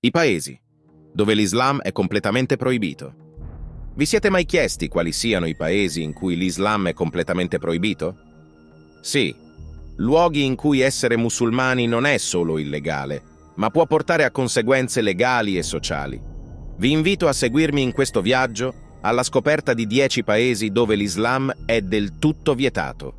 I paesi dove l'Islam è completamente proibito. Vi siete mai chiesti quali siano i paesi in cui l'Islam è completamente proibito? Sì, luoghi in cui essere musulmani non è solo illegale, ma può portare a conseguenze legali e sociali. Vi invito a seguirmi in questo viaggio alla scoperta di 10 paesi dove l'Islam è del tutto vietato.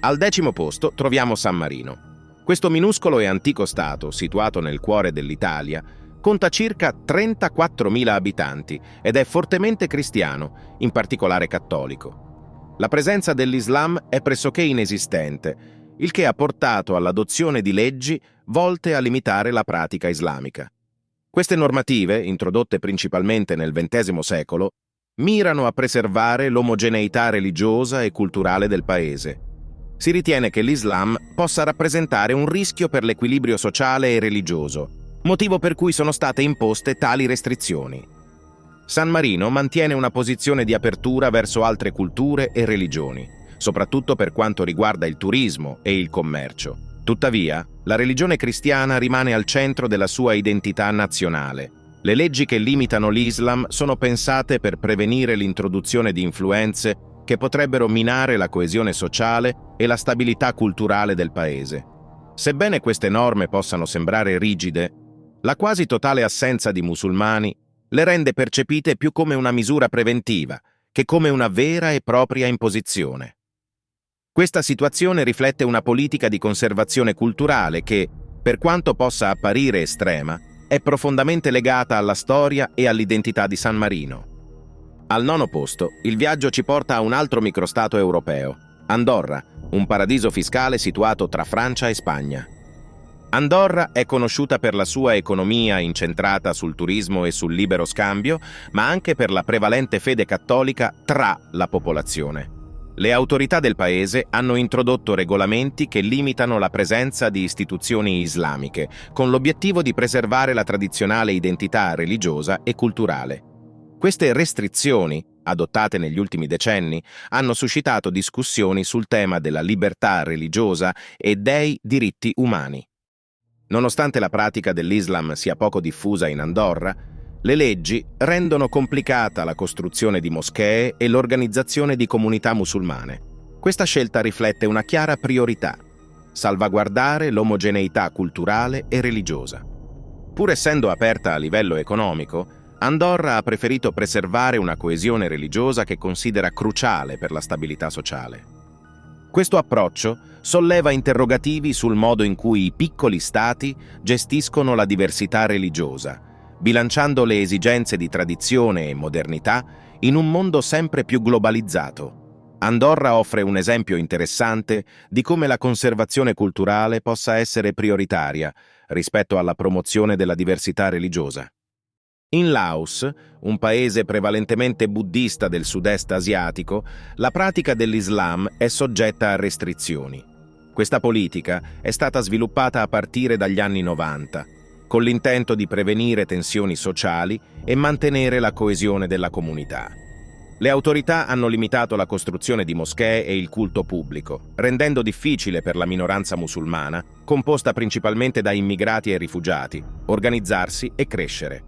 Al 10° posto troviamo San Marino. Questo minuscolo e antico stato, situato nel cuore dell'Italia, conta circa 34.000 abitanti ed è fortemente cristiano, in particolare cattolico. La presenza dell'Islam è pressoché inesistente, il che ha portato all'adozione di leggi volte a limitare la pratica islamica. Queste normative, introdotte principalmente nel XX secolo, mirano a preservare l'omogeneità religiosa e culturale del paese. Si ritiene che l'Islam possa rappresentare un rischio per l'equilibrio sociale e religioso, motivo per cui sono state imposte tali restrizioni. San Marino mantiene una posizione di apertura verso altre culture e religioni, soprattutto per quanto riguarda il turismo e il commercio. Tuttavia, la religione cristiana rimane al centro della sua identità nazionale. Le leggi che limitano l'Islam sono pensate per prevenire l'introduzione di influenze che potrebbero minare la coesione sociale e la stabilità culturale del paese. Sebbene queste norme possano sembrare rigide, la quasi totale assenza di musulmani le rende percepite più come una misura preventiva che come una vera e propria imposizione. Questa situazione riflette una politica di conservazione culturale che, per quanto possa apparire estrema, è profondamente legata alla storia e all'identità di San Marino. Al 9° posto, il viaggio ci porta a un altro microstato europeo, Andorra, un paradiso fiscale situato tra Francia e Spagna. Andorra è conosciuta per la sua economia incentrata sul turismo e sul libero scambio, ma anche per la prevalente fede cattolica tra la popolazione. Le autorità del paese hanno introdotto regolamenti che limitano la presenza di istituzioni islamiche, con l'obiettivo di preservare la tradizionale identità religiosa e culturale. Queste restrizioni, adottate negli ultimi decenni, hanno suscitato discussioni sul tema della libertà religiosa e dei diritti umani. Nonostante la pratica dell'Islam sia poco diffusa in Andorra, le leggi rendono complicata la costruzione di moschee e l'organizzazione di comunità musulmane. Questa scelta riflette una chiara priorità: salvaguardare l'omogeneità culturale e religiosa. Pur essendo aperta a livello economico, Andorra ha preferito preservare una coesione religiosa che considera cruciale per la stabilità sociale. Questo approccio solleva interrogativi sul modo in cui i piccoli stati gestiscono la diversità religiosa, bilanciando le esigenze di tradizione e modernità in un mondo sempre più globalizzato. Andorra offre un esempio interessante di come la conservazione culturale possa essere prioritaria rispetto alla promozione della diversità religiosa. In Laos, un paese prevalentemente buddista del sud-est asiatico, la pratica dell'Islam è soggetta a restrizioni. Questa politica è stata sviluppata a partire dagli anni 90, con l'intento di prevenire tensioni sociali e mantenere la coesione della comunità. Le autorità hanno limitato la costruzione di moschee e il culto pubblico, rendendo difficile per la minoranza musulmana, composta principalmente da immigrati e rifugiati, organizzarsi e crescere.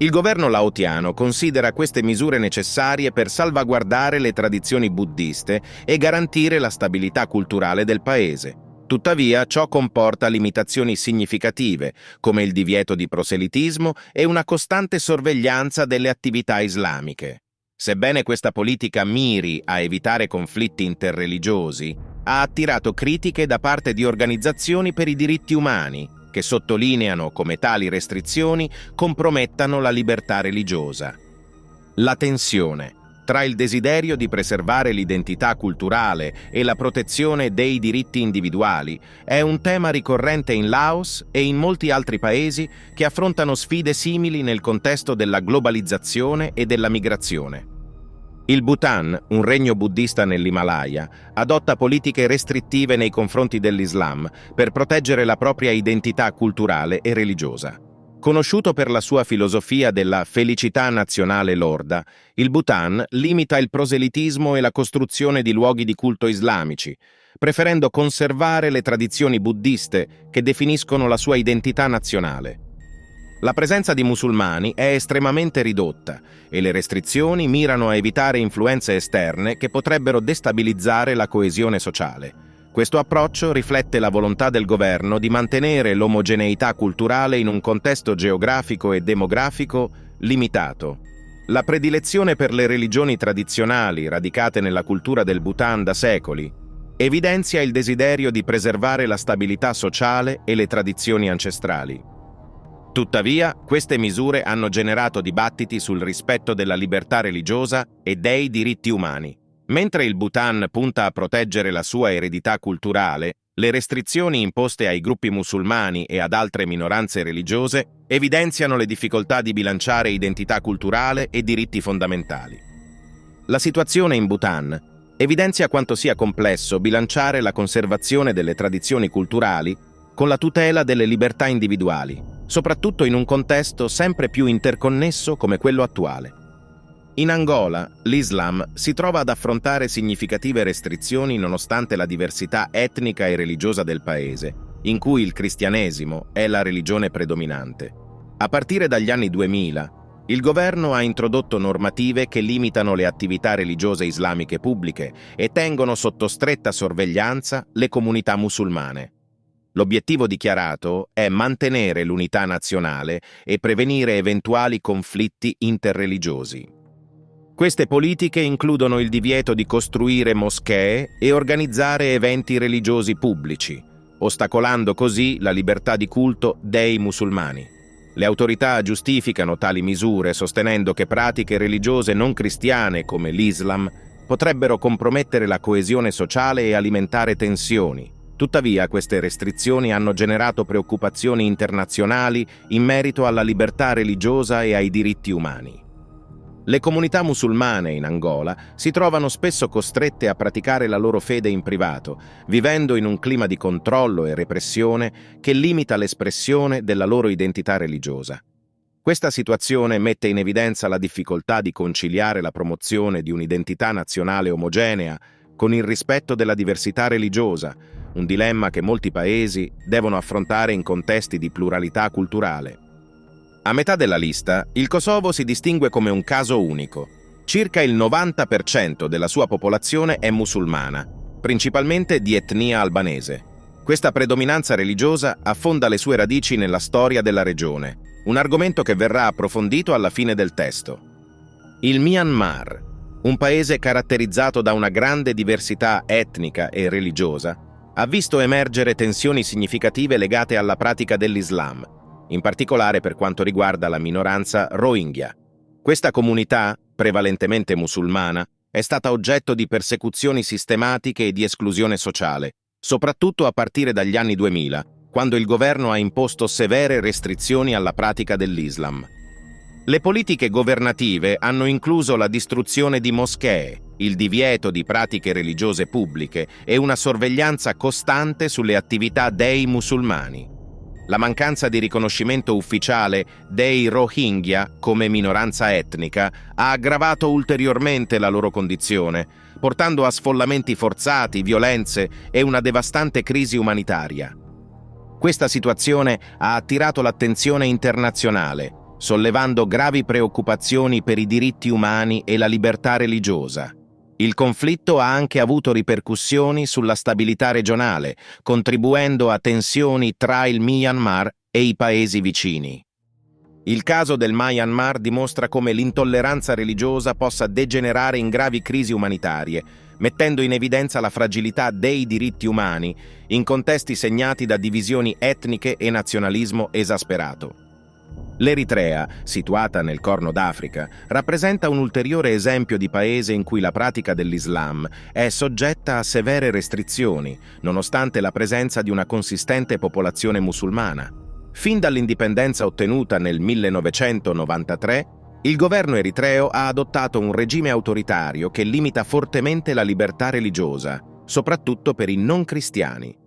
Il governo laotiano considera queste misure necessarie per salvaguardare le tradizioni buddiste e garantire la stabilità culturale del paese. Tuttavia, ciò comporta limitazioni significative, come il divieto di proselitismo e una costante sorveglianza delle attività islamiche. Sebbene questa politica miri a evitare conflitti interreligiosi, ha attirato critiche da parte di organizzazioni per i diritti umani, che sottolineano come tali restrizioni compromettano la libertà religiosa. La tensione tra il desiderio di preservare l'identità culturale e la protezione dei diritti individuali è un tema ricorrente in Laos e in molti altri paesi che affrontano sfide simili nel contesto della globalizzazione e della migrazione. Il Bhutan, un regno buddista nell'Himalaya, adotta politiche restrittive nei confronti dell'Islam per proteggere la propria identità culturale e religiosa. Conosciuto per la sua filosofia della felicità nazionale lorda, il Bhutan limita il proselitismo e la costruzione di luoghi di culto islamici, preferendo conservare le tradizioni buddiste che definiscono la sua identità nazionale. La presenza di musulmani è estremamente ridotta e le restrizioni mirano a evitare influenze esterne che potrebbero destabilizzare la coesione sociale. Questo approccio riflette la volontà del governo di mantenere l'omogeneità culturale in un contesto geografico e demografico limitato. La predilezione per le religioni tradizionali, radicate nella cultura del Bhutan da secoli, evidenzia il desiderio di preservare la stabilità sociale e le tradizioni ancestrali. Tuttavia, queste misure hanno generato dibattiti sul rispetto della libertà religiosa e dei diritti umani. Mentre il Bhutan punta a proteggere la sua eredità culturale, le restrizioni imposte ai gruppi musulmani e ad altre minoranze religiose evidenziano le difficoltà di bilanciare identità culturale e diritti fondamentali. La situazione in Bhutan evidenzia quanto sia complesso bilanciare la conservazione delle tradizioni culturali con la tutela delle libertà individuali, soprattutto in un contesto sempre più interconnesso come quello attuale. In Angola, l'Islam si trova ad affrontare significative restrizioni nonostante la diversità etnica e religiosa del paese, in cui il cristianesimo è la religione predominante. A partire dagli anni 2000, il governo ha introdotto normative che limitano le attività religiose islamiche pubbliche e tengono sotto stretta sorveglianza le comunità musulmane. L'obiettivo dichiarato è mantenere l'unità nazionale e prevenire eventuali conflitti interreligiosi. Queste politiche includono il divieto di costruire moschee e organizzare eventi religiosi pubblici, ostacolando così la libertà di culto dei musulmani. Le autorità giustificano tali misure sostenendo che pratiche religiose non cristiane come l'Islam potrebbero compromettere la coesione sociale e alimentare tensioni. Tuttavia, queste restrizioni hanno generato preoccupazioni internazionali in merito alla libertà religiosa e ai diritti umani. Le comunità musulmane in Angola si trovano spesso costrette a praticare la loro fede in privato, vivendo in un clima di controllo e repressione che limita l'espressione della loro identità religiosa. Questa situazione mette in evidenza la difficoltà di conciliare la promozione di un'identità nazionale omogenea con il rispetto della diversità religiosa, un dilemma che molti paesi devono affrontare in contesti di pluralità culturale. A metà della lista, il Kosovo si distingue come un caso unico. Circa il 90% della sua popolazione è musulmana, principalmente di etnia albanese. Questa predominanza religiosa affonda le sue radici nella storia della regione, un argomento che verrà approfondito alla fine del testo. Il Myanmar, un paese caratterizzato da una grande diversità etnica e religiosa, ha visto emergere tensioni significative legate alla pratica dell'Islam, in particolare per quanto riguarda la minoranza Rohingya. Questa comunità, prevalentemente musulmana, è stata oggetto di persecuzioni sistematiche e di esclusione sociale, soprattutto a partire dagli anni 2000, quando il governo ha imposto severe restrizioni alla pratica dell'Islam. Le politiche governative hanno incluso la distruzione di moschee, il divieto di pratiche religiose pubbliche e una sorveglianza costante sulle attività dei musulmani. La mancanza di riconoscimento ufficiale dei Rohingya come minoranza etnica ha aggravato ulteriormente la loro condizione, portando a sfollamenti forzati, violenze e una devastante crisi umanitaria. Questa situazione ha attirato l'attenzione internazionale, sollevando gravi preoccupazioni per i diritti umani e la libertà religiosa. Il conflitto ha anche avuto ripercussioni sulla stabilità regionale, contribuendo a tensioni tra il Myanmar e i paesi vicini. Il caso del Myanmar dimostra come l'intolleranza religiosa possa degenerare in gravi crisi umanitarie, mettendo in evidenza la fragilità dei diritti umani in contesti segnati da divisioni etniche e nazionalismo esasperato. L'Eritrea, situata nel Corno d'Africa, rappresenta un ulteriore esempio di paese in cui la pratica dell'Islam è soggetta a severe restrizioni, nonostante la presenza di una consistente popolazione musulmana. Fin dall'indipendenza ottenuta nel 1993, il governo eritreo ha adottato un regime autoritario che limita fortemente la libertà religiosa, soprattutto per i non cristiani.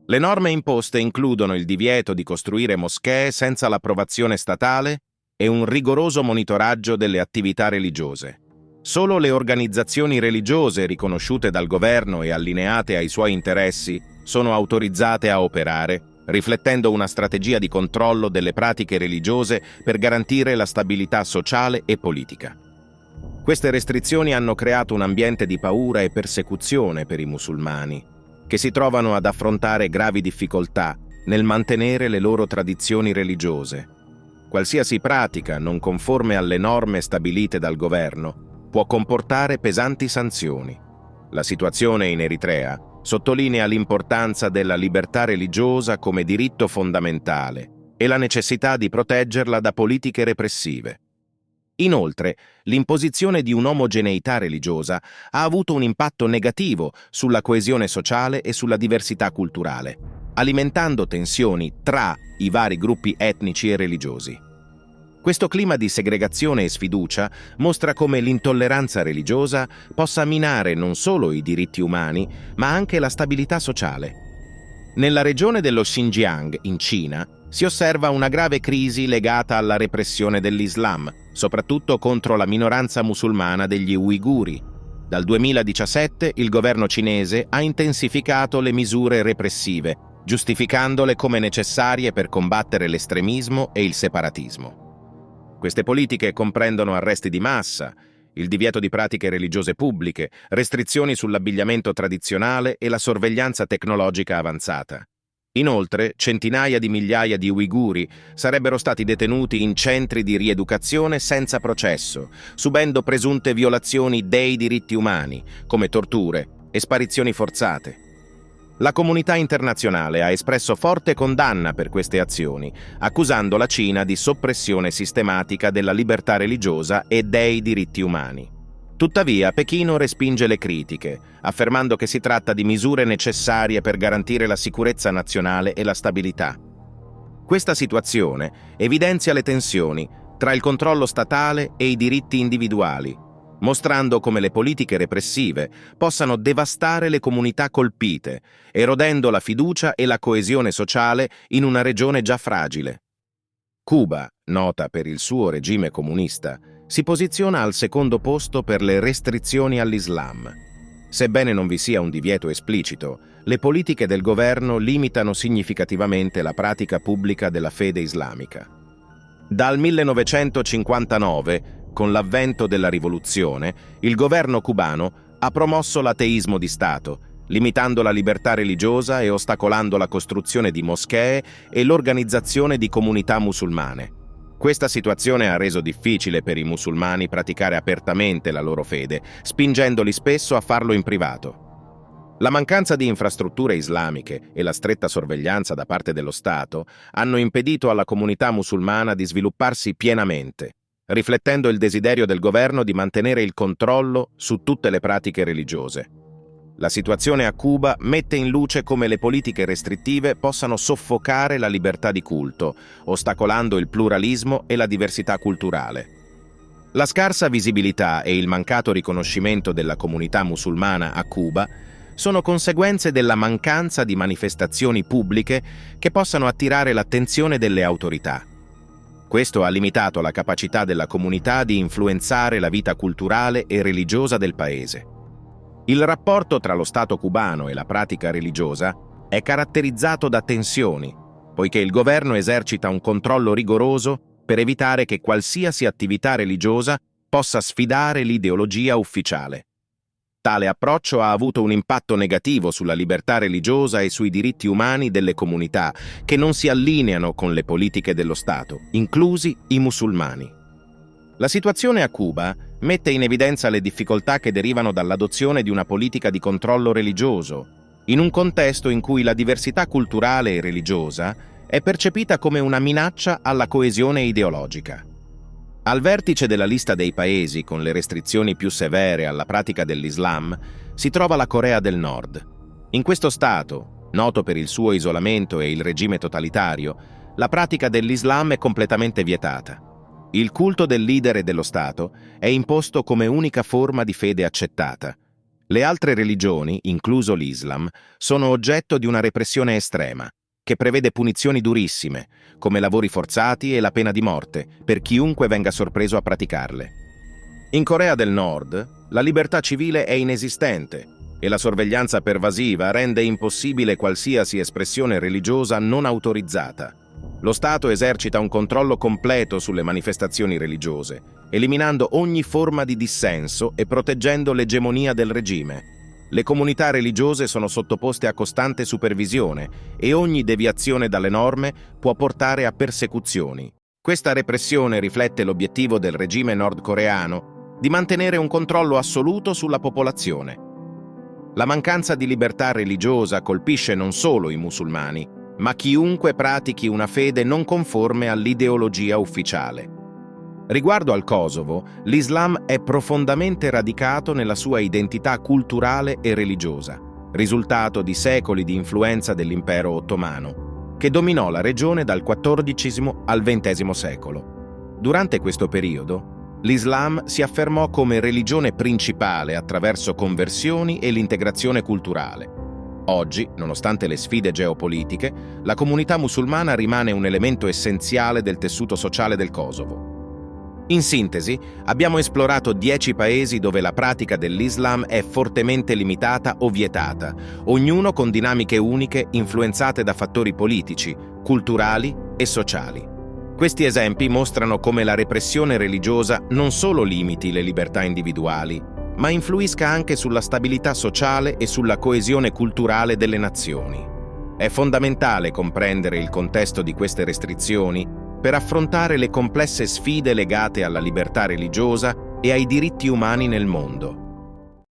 Le norme imposte includono il divieto di costruire moschee senza l'approvazione statale e un rigoroso monitoraggio delle attività religiose. Solo le organizzazioni religiose riconosciute dal governo e allineate ai suoi interessi sono autorizzate a operare, riflettendo una strategia di controllo delle pratiche religiose per garantire la stabilità sociale e politica. Queste restrizioni hanno creato un ambiente di paura e persecuzione per i musulmani, che si trovano ad affrontare gravi difficoltà nel mantenere le loro tradizioni religiose. Qualsiasi pratica non conforme alle norme stabilite dal governo può comportare pesanti sanzioni. La situazione in Eritrea sottolinea l'importanza della libertà religiosa come diritto fondamentale e la necessità di proteggerla da politiche repressive. Inoltre, l'imposizione di un'omogeneità religiosa ha avuto un impatto negativo sulla coesione sociale e sulla diversità culturale, alimentando tensioni tra i vari gruppi etnici e religiosi. Questo clima di segregazione e sfiducia mostra come l'intolleranza religiosa possa minare non solo i diritti umani, ma anche la stabilità sociale. Nella regione dello Xinjiang, in Cina, si osserva una grave crisi legata alla repressione dell'Islam, soprattutto contro la minoranza musulmana degli Uiguri. Dal 2017 il governo cinese ha intensificato le misure repressive, giustificandole come necessarie per combattere l'estremismo e il separatismo. Queste politiche comprendono arresti di massa, il divieto di pratiche religiose pubbliche, restrizioni sull'abbigliamento tradizionale e la sorveglianza tecnologica avanzata. Inoltre, centinaia di migliaia di uiguri sarebbero stati detenuti in centri di rieducazione senza processo, subendo presunte violazioni dei diritti umani, come torture e sparizioni forzate. La comunità internazionale ha espresso forte condanna per queste azioni, accusando la Cina di soppressione sistematica della libertà religiosa e dei diritti umani. Tuttavia, Pechino respinge le critiche, affermando che si tratta di misure necessarie per garantire la sicurezza nazionale e la stabilità. Questa situazione evidenzia le tensioni tra il controllo statale e i diritti individuali, mostrando come le politiche repressive possano devastare le comunità colpite, erodendo la fiducia e la coesione sociale in una regione già fragile. Cuba, nota per il suo regime comunista, si posiziona al secondo posto per le restrizioni all'Islam. Sebbene non vi sia un divieto esplicito, le politiche del governo limitano significativamente la pratica pubblica della fede islamica. Dal 1959, con l'avvento della rivoluzione, il governo cubano ha promosso l'ateismo di Stato, limitando la libertà religiosa e ostacolando la costruzione di moschee e l'organizzazione di comunità musulmane. Questa situazione ha reso difficile per i musulmani praticare apertamente la loro fede, spingendoli spesso a farlo in privato. La mancanza di infrastrutture islamiche e la stretta sorveglianza da parte dello Stato hanno impedito alla comunità musulmana di svilupparsi pienamente, riflettendo il desiderio del governo di mantenere il controllo su tutte le pratiche religiose. La situazione a Cuba mette in luce come le politiche restrittive possano soffocare la libertà di culto, ostacolando il pluralismo e la diversità culturale. La scarsa visibilità e il mancato riconoscimento della comunità musulmana a Cuba sono conseguenze della mancanza di manifestazioni pubbliche che possano attirare l'attenzione delle autorità. Questo ha limitato la capacità della comunità di influenzare la vita culturale e religiosa del paese. Il rapporto tra lo Stato cubano e la pratica religiosa è caratterizzato da tensioni, poiché il governo esercita un controllo rigoroso per evitare che qualsiasi attività religiosa possa sfidare l'ideologia ufficiale. Tale approccio ha avuto un impatto negativo sulla libertà religiosa e sui diritti umani delle comunità che non si allineano con le politiche dello Stato, inclusi i musulmani. La situazione a Cuba mette in evidenza le difficoltà che derivano dall'adozione di una politica di controllo religioso, in un contesto in cui la diversità culturale e religiosa è percepita come una minaccia alla coesione ideologica. Al vertice della lista dei paesi con le restrizioni più severe alla pratica dell'Islam si trova la Corea del Nord. In questo stato, noto per il suo isolamento e il regime totalitario, la pratica dell'Islam è completamente vietata. Il culto del leader dello Stato è imposto come unica forma di fede accettata. Le altre religioni, incluso l'Islam, sono oggetto di una repressione estrema, che prevede punizioni durissime, come lavori forzati e la pena di morte, per chiunque venga sorpreso a praticarle. In Corea del Nord, la libertà civile è inesistente e la sorveglianza pervasiva rende impossibile qualsiasi espressione religiosa non autorizzata. Lo Stato esercita un controllo completo sulle manifestazioni religiose, eliminando ogni forma di dissenso e proteggendo l'egemonia del regime. Le comunità religiose sono sottoposte a costante supervisione e ogni deviazione dalle norme può portare a persecuzioni. Questa repressione riflette l'obiettivo del regime nordcoreano di mantenere un controllo assoluto sulla popolazione. La mancanza di libertà religiosa colpisce non solo i musulmani, ma chiunque pratichi una fede non conforme all'ideologia ufficiale. Riguardo al Kosovo, l'Islam è profondamente radicato nella sua identità culturale e religiosa, risultato di secoli di influenza dell'impero ottomano, che dominò la regione dal XIV al XX secolo. Durante questo periodo, l'Islam si affermò come religione principale attraverso conversioni e l'integrazione culturale. Oggi, nonostante le sfide geopolitiche, la comunità musulmana rimane un elemento essenziale del tessuto sociale del Kosovo. In sintesi, abbiamo esplorato 10 paesi dove la pratica dell'Islam è fortemente limitata o vietata, ognuno con dinamiche uniche influenzate da fattori politici, culturali e sociali. Questi esempi mostrano come la repressione religiosa non solo limiti le libertà individuali, ma influisca anche sulla stabilità sociale e sulla coesione culturale delle nazioni. È fondamentale comprendere il contesto di queste restrizioni per affrontare le complesse sfide legate alla libertà religiosa e ai diritti umani nel mondo.